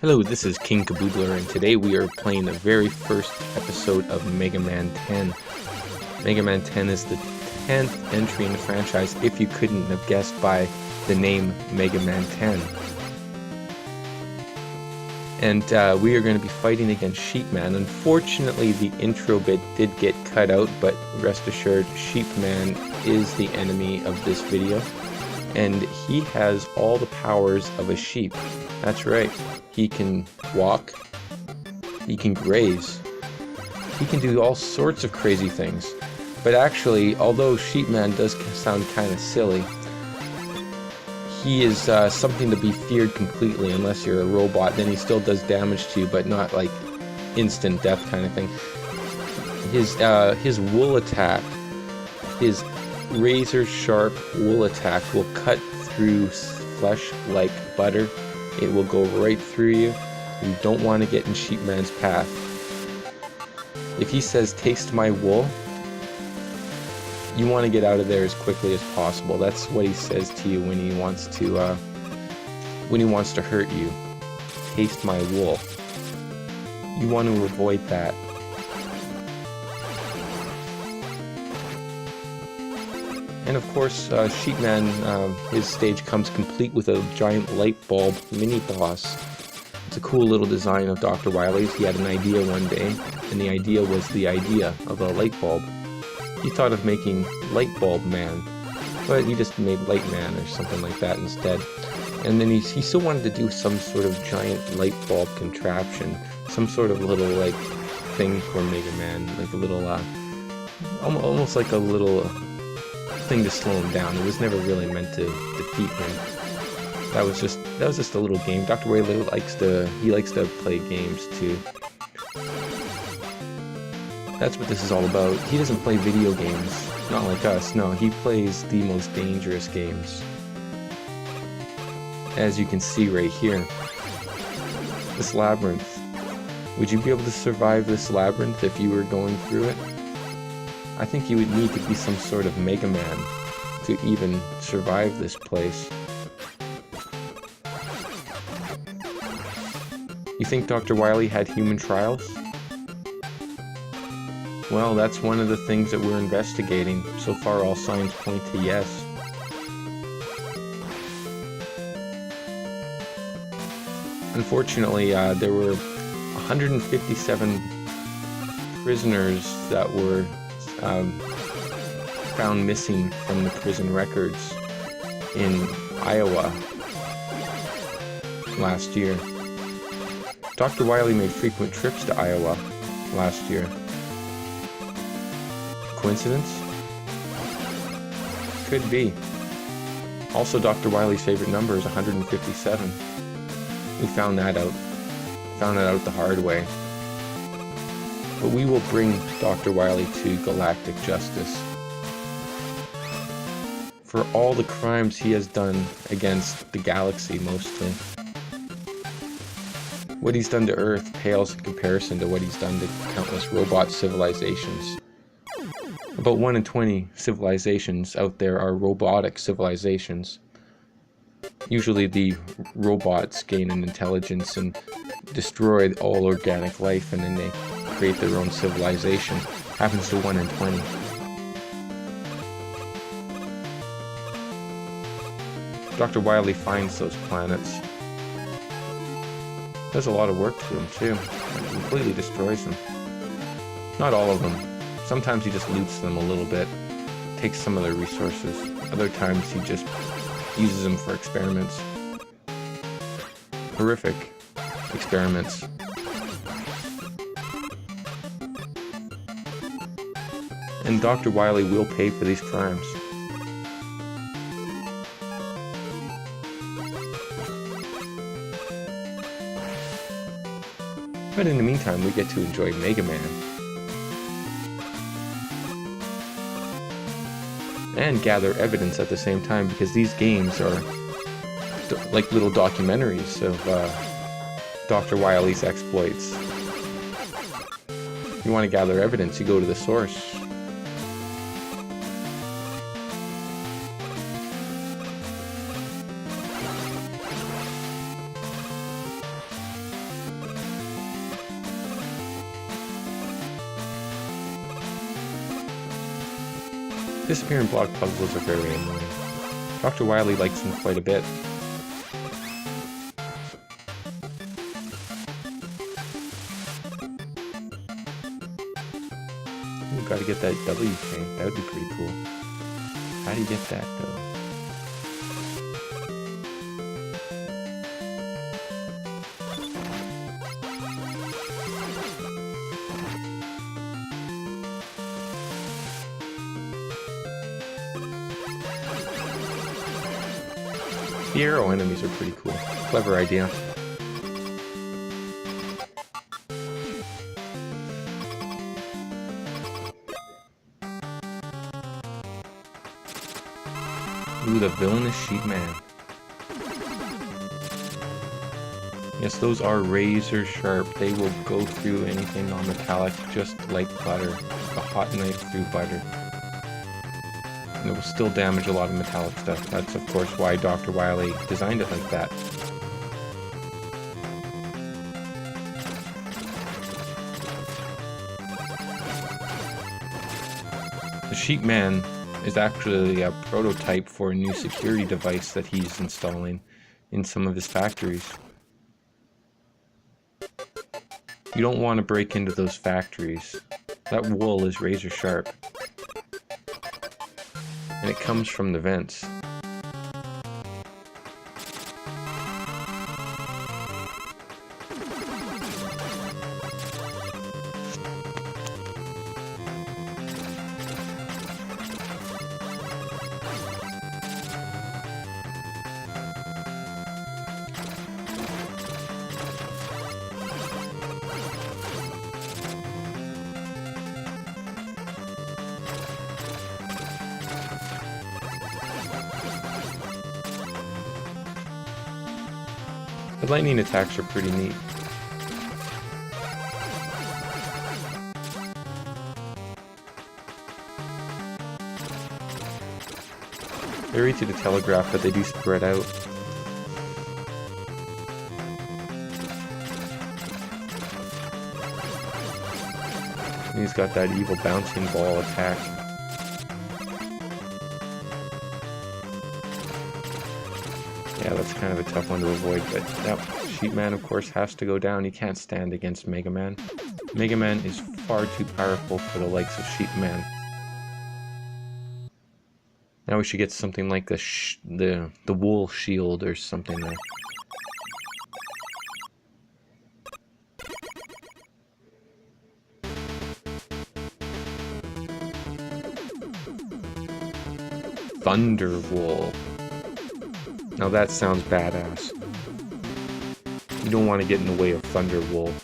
Hello, this is King Kaboobler, and today we are playing the very first episode of Mega Man 10. Mega Man 10 is the 10th entry in the franchise, if you couldn't have guessed by the name Mega Man 10. And we are going to be fighting against Sheepman. Unfortunately, the intro bit did get cut out, but rest assured, Sheepman is the enemy of this video. And he has all the powers of a sheep. That's right. He can walk, he can graze, he can do all sorts of crazy things. But actually, although Sheepman does sound kind of silly, he is something to be feared completely. Unless you're a robot, then he still does damage to you, but not like instant death kind of thing. His wool attack, his razor sharp wool attack will cut through flesh like butter. It will go right through you. You don't want to get in Sheepman's path. If he says, "Taste my wool," you want to get out of there as quickly as possible. That's what he says to you when he wants to hurt you. Taste my wool. You want to avoid that. And of course, Sheepman, his stage comes complete with a giant light bulb mini-boss. It's a cool little design of Dr. Wily's. He had an idea one day, and the idea was the idea of a light bulb. He thought of making Light Bulb Man, but he just made Light Man or something like that instead. And then he still wanted to do some sort of giant light bulb contraption, some sort of little like thing for Mega Man, like a little, almost like a little thing to slow him down. It was never really meant to defeat him. That was just a little game. Dr. Wily likes to play games too. That's what this is all about. He doesn't play video games, not like us. No, he plays the most dangerous games. As you can see right here, this labyrinth. Would you be able to survive this labyrinth if you were going through it? I think you would need to be some sort of Mega Man to even survive this place. You think Dr. Wily had human trials? Well, that's one of the things that we're investigating. So far, all signs point to yes. Unfortunately, there were 157 prisoners that were found missing from the prison records in Iowa last year. Dr. Wily made frequent trips to Iowa last year. Coincidence? Could be. Also, Dr. Wily's favorite number is 157. We found that out. Found it out the hard way. But we will bring Dr. Wily to galactic justice for all the crimes he has done against the galaxy, mostly. What he's done to Earth pales in comparison to what he's done to countless robot civilizations. About 1 in 20 civilizations out there are robotic civilizations. Usually the robots gain an intelligence and destroy all organic life, and then they create their own civilization. Happens to 1 in 20. Dr. Wily finds those planets. Does a lot of work to them too. And completely destroys them. Not all of them. Sometimes he just loots them a little bit. Takes some of their resources. Other times he just uses them for experiments. Horrific experiments. And Dr. Wily will pay for these crimes. But in the meantime, we get to enjoy Mega Man. And gather evidence at the same time, because these games are like little documentaries of Dr. Wily's exploits. You want to gather evidence, you go to the source. Disappearing block puzzles are very annoying. Dr. Wily likes them quite a bit. Ooh, gotta get that W thing. That would be pretty cool. How do you get that though? The arrow enemies are pretty cool. Clever idea. Ooh, the villainous sheep man. Yes, those are razor sharp. They will go through anything non-metallic just like butter. A hot knife through butter. And it will still damage a lot of metallic stuff. That's of course why Dr. Wily designed it like that. The Sheep Man is actually a prototype for a new security device that he's installing in some of his factories. You don't want to break into those factories. That wool is razor sharp. And it comes from the vents. The lightning attacks are pretty neat. They're easy to telegraph, but they do spread out. And he's got that evil bouncing ball attack. Yeah, that's kind of a tough one to avoid, but yep, Sheep Man of course has to go down. He can't stand against Mega Man. Mega Man is far too powerful for the likes of Sheep Man. Now we should get something like the wool shield or something there. Thunder Wool. Now that sounds badass. You don't want to get in the way of Thunder Wool.